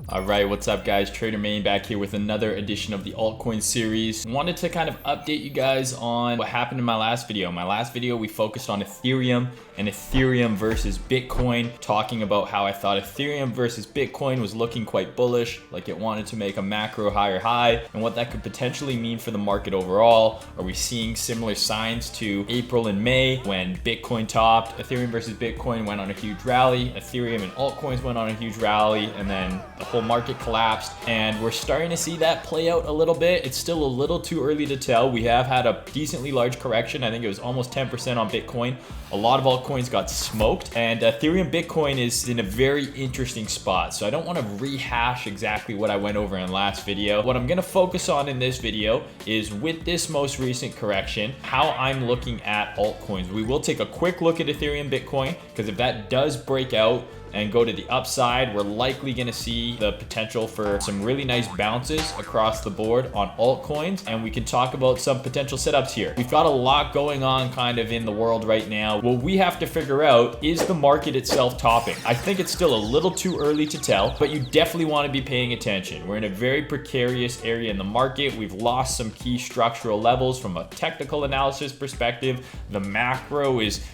All right, what's up guys? Trader Mayne back here with another edition of the altcoin series. Wanted to kind of update you guys on what happened in my last video. My last video, we focused on Ethereum and Ethereum versus Bitcoin, talking about how I thought Ethereum versus Bitcoin was looking quite bullish, like it wanted to make a macro higher high, and what that could potentially mean for the market overall. Are we seeing similar signs to April and May when Bitcoin topped? Ethereum versus Bitcoin went on a huge rally. Ethereum and altcoins went on a huge rally, and then the whole market collapsed, and we're starting to see that play out a little bit. It's still a little too early to tell. We have had a decently large correction. I think it was almost 10% on Bitcoin. A lot of altcoins got smoked, and Ethereum Bitcoin is in a very interesting spot. So I don't want to rehash exactly what I went over in last video. What I'm going to focus on in this video is, with this most recent correction, how I'm looking at altcoins. We will take a quick look at Ethereum Bitcoin, because if that does break out and go to the upside, we're likely going to see the potential for some really nice bounces across the board on altcoins, and we can talk about some potential setups here. We've got a lot going on kind of in the world right now. What we have to figure out is the market itself topping. I think it's still a little too early to tell, but you definitely want to be paying attention. We're in a very precarious area in the market. We've lost some key structural levels from a technical analysis perspective. The macro is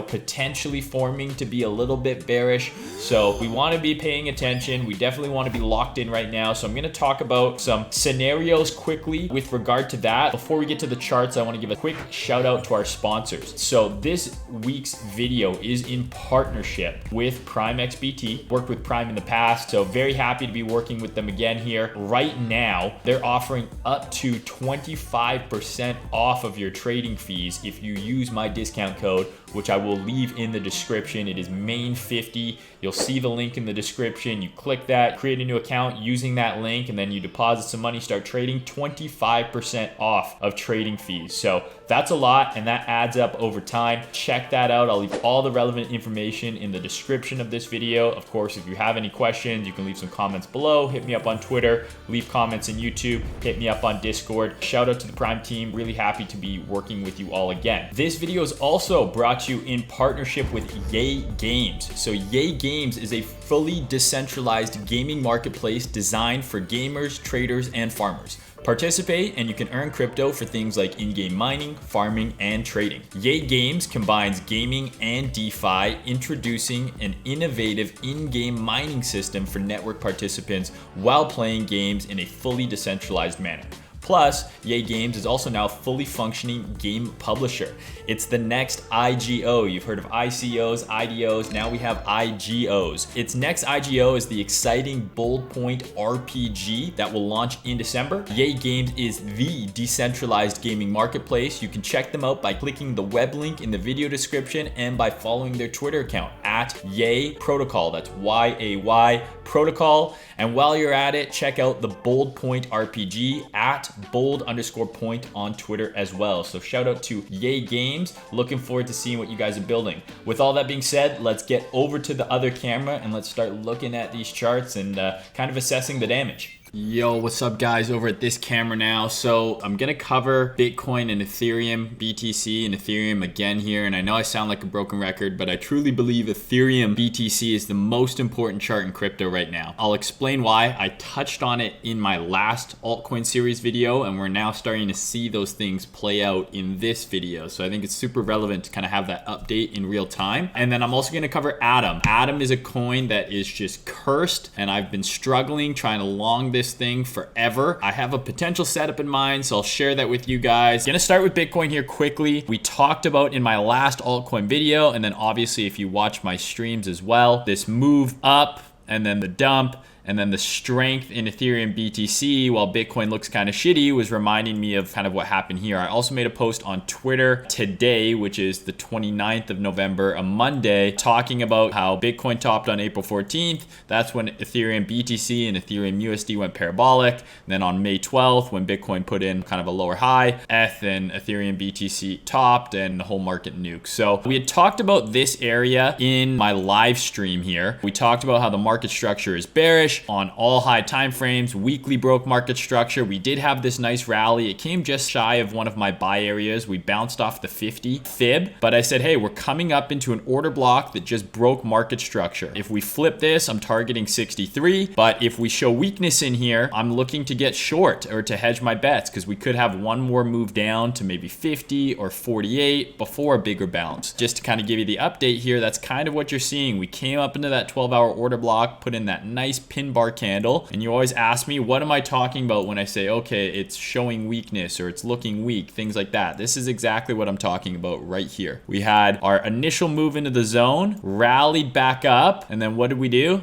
potentially forming to be a little bit bearish. So we want to be paying attention. We definitely want to be locked in right now. So I'm going to talk about some scenarios quickly with regard to that. Before we get to the charts, I want to give a quick shout out to our sponsors. So this week's video is in partnership with Prime XBT. Worked with Prime in the past, so very happy to be working with them again here. Right now, they're offering up to 25% off of your trading fees if you use my discount code, which I will leave in the description. It is Mayne50. You'll see the link in the description. You click that, create a new account using that link, and then you deposit some money, start trading. 25% off of trading fees. So that's a lot, and that adds up over time. Check that out. I'll leave all the relevant information in the description of this video. Of course, if you have any questions, you can leave some comments below. Hit me up on Twitter, leave comments in YouTube, hit me up on Discord. Shout out to the Prime team. Really happy to be working with you all again. This video is also brought to you in partnership with Yay Games. So Yay Games is a fully decentralized gaming marketplace designed for gamers, traders, and farmers. Participate and you can earn crypto for things like in-game mining, farming, and trading. Yay Games combines gaming and DeFi, introducing an innovative in-game mining system for network participants while playing games in a fully decentralized manner. Plus, Yay Games is also now a fully functioning game publisher. It's the next IGO. You've heard of ICOs, IDOs, now we have IGOs. Its next IGO is the exciting Bold Point RPG that will launch in December. Yay Games is the decentralized gaming marketplace. You can check them out by clicking the web link in the video description and by following their Twitter account at Yay Protocol. That's YAY Protocol. And while you're at it, check out the Bold Point RPG at bold_point on Twitter as well. So shout out to Yay Games. Looking forward to seeing what you guys are building. With all that being said, let's get over to the other camera and let's start looking at these charts and kind of assessing the damage. Yo, what's up guys over at this camera now? So I'm gonna cover Bitcoin and Ethereum, BTC and Ethereum again here, and I know I sound like a broken record, but I truly believe Ethereum BTC is the most important chart in crypto right now. I'll explain why. I touched on it in my last altcoin series video, and we're now starting to see those things play out in this video. So I think it's super relevant to kind of have that update in real time. And then I'm also gonna cover Atom. Atom is a coin that is just cursed, and I've been struggling trying to long this thing forever. I have a potential setup in mind, so I'll share that with you guys. Gonna start with Bitcoin here quickly. We talked about in my last altcoin video, and then obviously if you watch my streams as well, this move up and then the dump and then the strength in Ethereum BTC while Bitcoin looks kind of shitty was reminding me of kind of what happened here. I also made a post on Twitter today, which is the 29th of November, a Monday, talking about how Bitcoin topped on April 14th. That's when Ethereum BTC and Ethereum USD went parabolic. And then on May 12th, when Bitcoin put in kind of a lower high, ETH and Ethereum BTC topped and the whole market nuked. So we had talked about this area in my live stream here. We talked about how the market structure is bearish. bearish on all high time frames, weekly broke market structure. We did have this nice rally. It came just shy of one of my buy areas. We bounced off the 50 fib, but I said, hey, we're coming up into an order block that just broke market structure. If we flip this, I'm targeting 63, but if we show weakness in here, I'm looking to get short or to hedge my bets because we could have one more move down to maybe 50 or 48 before a bigger bounce. Just to kind of give you the update here, that's kind of what you're seeing. We came up into that 12-hour order block, put in that nice pin bar candle, and you always ask me, what am I talking about when I say, okay, it's showing weakness or it's looking weak, things like that. This is exactly what I'm talking about right here. We had our initial move into the zone, rallied back up, and then what did we do?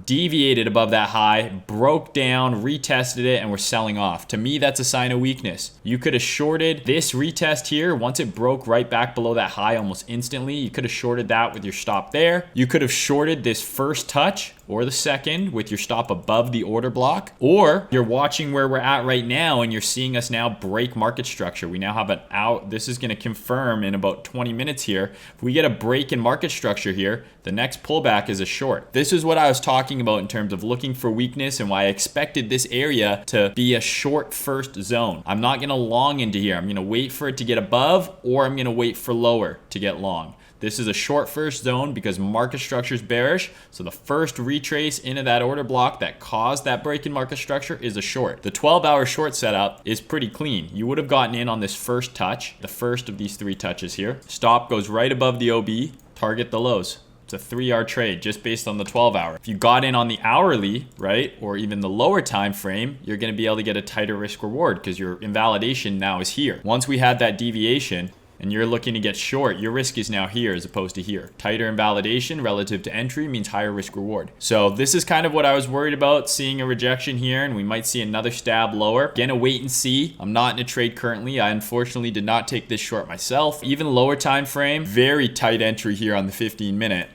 Deviated above that high, broke down, retested it, and we're selling off. To me, that's a sign of weakness. You could have shorted this retest here. Once it broke right back below that high almost instantly, you could have shorted that with your stop there. You could have shorted this first touch or the second with your stop above the order block, or you're watching where we're at right now and you're seeing us now break market structure. We now have an out. This is going to confirm in about 20 minutes here. If we get a break in market structure here, the next pullback is a short. This is what I was talking about in terms of looking for weakness and why I expected this area to be a short first zone. I'm not going to long into here. I'm going to wait for it to get above, or I'm going to wait for lower to get long. This is a short first zone because market structure is bearish. So the first retrace into that order block that caused that break in market structure is a short. The 12-hour short setup is pretty clean. You would have gotten in on this first touch, the first of these three touches here. Stop goes right above the OB, target the lows. It's a 3-hour trade just based on the 12-hour. If you got in on the hourly, right, or even the lower time frame, you're going to be able to get a tighter risk reward because your invalidation now is here. Once we had that deviation, and you're looking to get short, your risk is now here as opposed to here. Tighter invalidation relative to entry means higher risk reward. So this is kind of what I was worried about, seeing a rejection here, and we might see another stab lower. Again, a wait and see. I'm not in a trade currently. I unfortunately did not take this short myself. Even lower time frame, very tight entry here on the 15-minute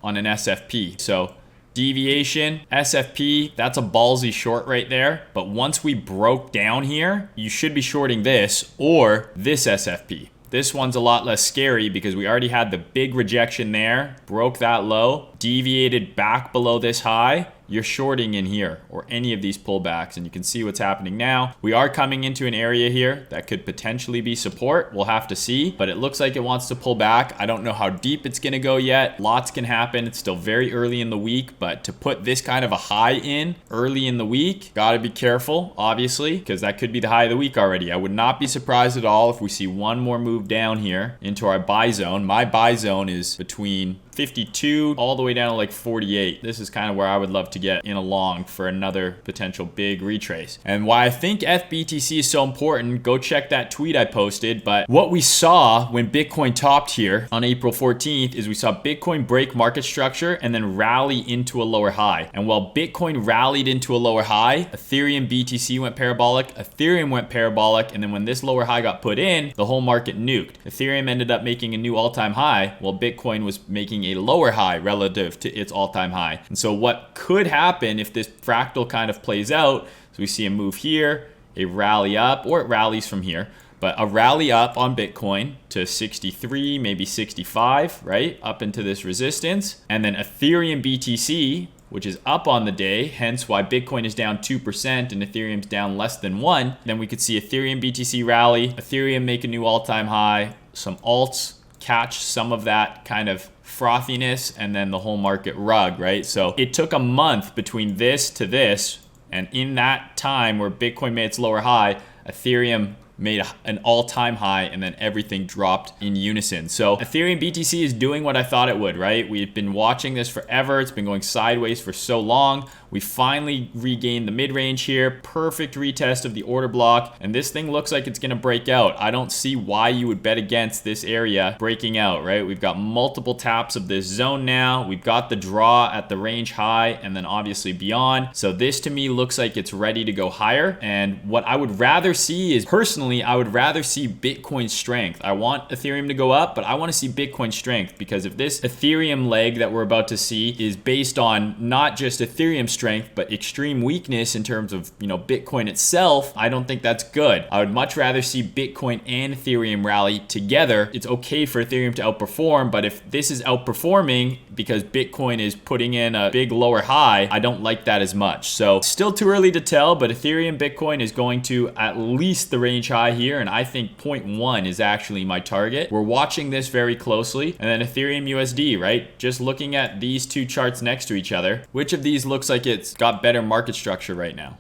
on an SFP. So deviation, SFP, that's a ballsy short right there. But once we broke down here, you should be shorting this or this SFP. This one's a lot less scary because we already had the big rejection there, broke that low, deviated back below this high. You're shorting in here or any of these pullbacks, and you can see what's happening now. We are coming into an area here that could potentially be support. We'll have to see, but it looks like it wants to pull back. I don't know how deep it's going to go yet. Lots can happen. It's still very early in the week, but to put this kind of a high in early in the week, got to be careful, obviously, because that could be the high of the week already. I would not be surprised at all if we see one more move down here into our buy zone. My buy zone is between 52 all the way down to like 48. This is kind of where I would love to get in a long for another potential big retrace. And why I think FBTC is so important, go check that tweet I posted. But what we saw when Bitcoin topped here on April 14th is we saw Bitcoin break market structure and then rally into a lower high. And while Bitcoin rallied into a lower high, Ethereum BTC went parabolic, Ethereum went parabolic, and then when this lower high got put in, the whole market nuked. Ethereum ended up making a new all-time high while Bitcoin was making a lower high relative to its all-time high. And so what could happen if this fractal kind of plays out is we see a move here, a rally up, or it rallies from here, but a rally up on Bitcoin to 63, maybe 65, right? Up into this resistance. And then Ethereum BTC, which is up on the day, hence why Bitcoin is down 2% and Ethereum's down less than 1. Then we could see Ethereum BTC rally, Ethereum make a new all-time high, some alts catch some of that kind of frothiness, and then the whole market rug, right? So it took a month between this to this, and in that time where Bitcoin made its lower high, Ethereum made an all-time high, and then everything dropped in unison. So Ethereum BTC is doing what I thought it would, right? We've been watching this forever. It's been going sideways for so long. We finally regained the mid-range here. Perfect retest of the order block. And this thing looks like it's going to break out. I don't see why you would bet against this area breaking out, right? We've got multiple taps of this zone now. We've got the draw at the range high and then obviously beyond. So this to me looks like it's ready to go higher. And what I would rather see is, personally, I would rather see Bitcoin strength. I want Ethereum to go up, but I want to see Bitcoin strength, because if this Ethereum leg that we're about to see is based on not just Ethereum strength, but extreme weakness in terms of, Bitcoin itself, I don't think that's good. I would much rather see Bitcoin and Ethereum rally together. It's okay for Ethereum to outperform, but if this is outperforming, because Bitcoin is putting in a big lower high, I don't like that as much. So still too early to tell, but Ethereum Bitcoin is going to at least the range high here, and I think 0.1 is actually my target. We're watching this very closely. And then Ethereum USD, right? Just looking at these two charts next to each other, which of these looks like it's got better market structure right now?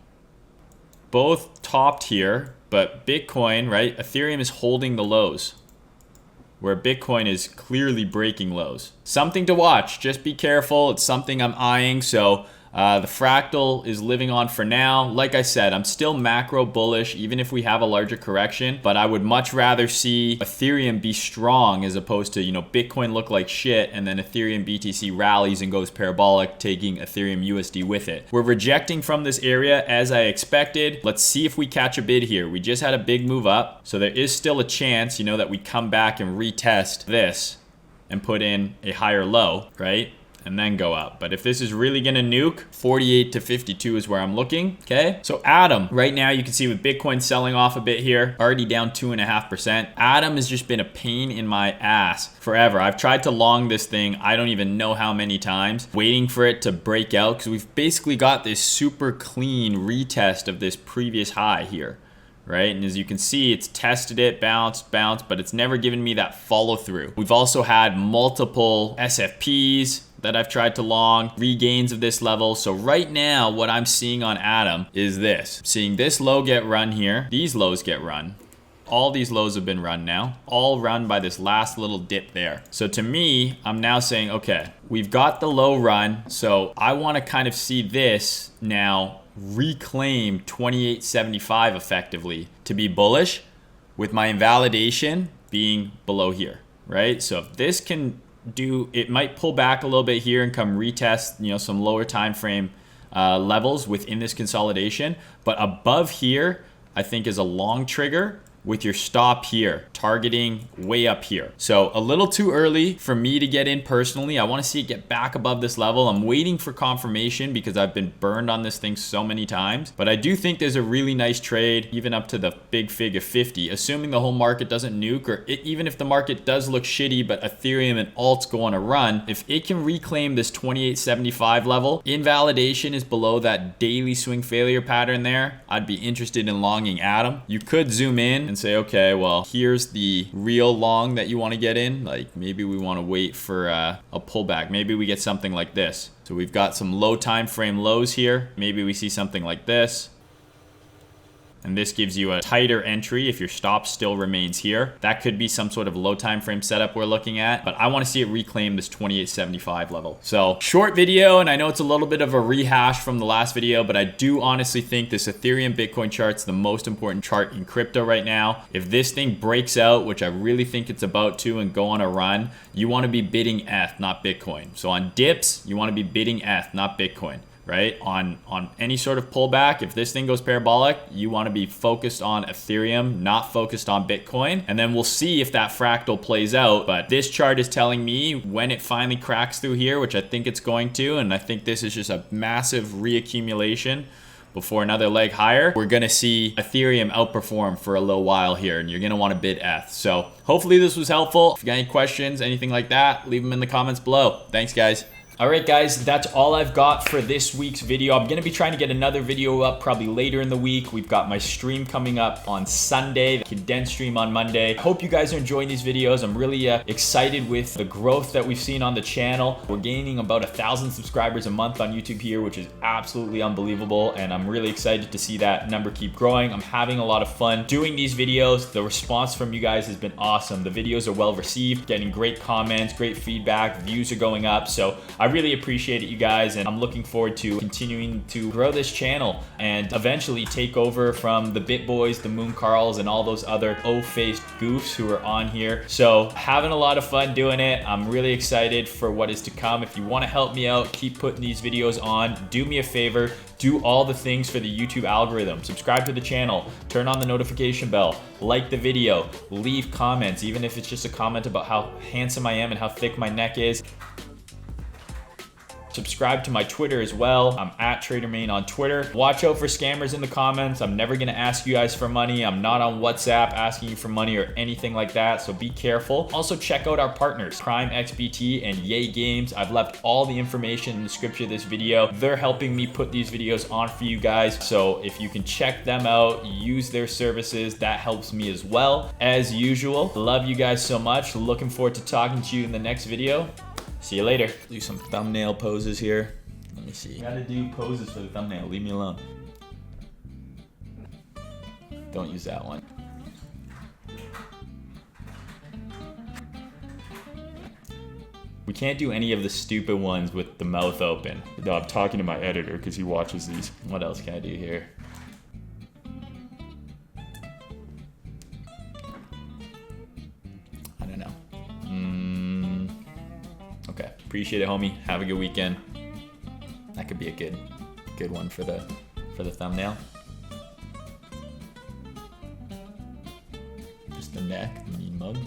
Both topped here, but Bitcoin, right? Ethereum is holding the lows, where Bitcoin is clearly breaking lows. Something to watch. Just be careful. It's something I'm eyeing. So the fractal is living on for now. Like I said, I'm still macro bullish, even if we have a larger correction, but I would much rather see Ethereum be strong as opposed to, you know, Bitcoin look like shit and then Ethereum BTC rallies and goes parabolic, taking Ethereum USD with it. We're rejecting from this area as I expected. Let's see if we catch a bid here. We just had a big move up, so there is still a chance, you know, that we come back and retest this and put in a higher low, right? And then go up. But if this is really gonna nuke, 48 to 52 is where I'm looking, okay? So Atom, right now you can see with Bitcoin selling off a bit here, already down 2.5%. Atom has just been a pain in my ass forever. I've tried to long this thing, I don't even know how many times, waiting for it to break out, because we've basically got this super clean retest of this previous high here, right? And as you can see, it's tested it, bounced, but it's never given me that follow through. We've also had multiple SFPs that I've tried to long, regains of this level. So right now, what I'm seeing on Atom is this. Seeing this low get run here, these lows get run. All these lows have been run now, all run by this last little dip there. So to me, I'm now saying, okay, we've got the low run. So I wanna kind of see this now reclaim 28.75 effectively to be bullish, with my invalidation being below here, right? So if this can do, it might pull back a little bit here and come retest, you know, some lower time frame levels within this consolidation. But above here, I think is a long trigger with your stop here, targeting way up here. So a little too early for me to get in personally. I want to see it get back above this level. I'm waiting for confirmation because I've been burned on this thing so many times. But I do think there's a really nice trade, even up to the big fig of 50, assuming the whole market doesn't nuke, or even if the market does look shitty, but Ethereum and alts go on a run, if it can reclaim this 28.75 level, invalidation is below that daily swing failure pattern there, I'd be interested in longing Atom. You could zoom in and say, okay, well, here's the real long that you want to get in. Like maybe we want to wait for a pullback. Maybe we get something like this. So we've got some low time frame lows here. Maybe we see something like this. And this gives you a tighter entry if your stop still remains here. That could be some sort of low time frame setup we're looking at, but I want to see it reclaim this 28.75 level. So short video, and I know it's a little bit of a rehash from the last video, but I do honestly think this Ethereum Bitcoin chart's the most important chart in crypto right now. If this thing breaks out, which I really think it's about to, and go on a run, you want to be bidding ETH, not Bitcoin. So on dips, you want to be bidding ETH, not Bitcoin. Right? On any sort of pullback, if this thing goes parabolic, you want to be focused on Ethereum, not focused on Bitcoin. And then we'll see if that fractal plays out. But this chart is telling me when it finally cracks through here, which I think it's going to, and I think this is just a massive reaccumulation before another leg higher, we're gonna see Ethereum outperform for a little while here, and you're gonna want to bid ETH. So hopefully this was helpful. If you got any questions, anything like that, leave them in the comments below. Thanks, guys. All right, guys, that's all I've got for this week's video. I'm gonna be trying to get another video up probably later in the week. We've got my stream coming up on Sunday, the condensed stream on Monday. I hope you guys are enjoying these videos. I'm really excited with the growth that we've seen on the channel. We're gaining about 1,000 subscribers a month on YouTube here, which is absolutely unbelievable, and I'm really excited to see that number keep growing. I'm having a lot of fun doing these videos. The response from you guys has been awesome. The videos are well received, getting great comments, great feedback, views are going up, so I really appreciate it, you guys, and I'm looking forward to continuing to grow this channel and eventually take over from the Bit Boys, the Moon Carls, and all those other O-faced goofs who are on here. So having a lot of fun doing it. I'm really excited for what is to come. If you want to help me out, keep putting these videos on. Do me a favor, do all the things for the YouTube algorithm. Subscribe to the channel, turn on the notification bell, like the video, leave comments, even if it's just a comment about how handsome I am and how thick my neck is. Subscribe to my Twitter as well. I'm at Trader Mayne on Twitter. Watch out for scammers in the comments. I'm never gonna ask you guys for money. I'm not on WhatsApp asking you for money or anything like that, so be careful. Also check out our partners, Prime XBT and Yay Games. I've left all the information in the description of this video. They're helping me put these videos on for you guys, so if you can check them out, use their services, that helps me as well. As usual, love you guys so much. Looking forward to talking to you in the next video. See you later. Do some thumbnail poses here. Let me see. Gotta do poses for the thumbnail. Leave me alone. Don't use that one. We can't do any of the stupid ones with the mouth open. No, I'm talking to my editor because he watches these. What else can I do here? I don't know. Okay, appreciate it, homie. Have a good weekend. That could be a good one for the thumbnail. Just the neck, mean mug.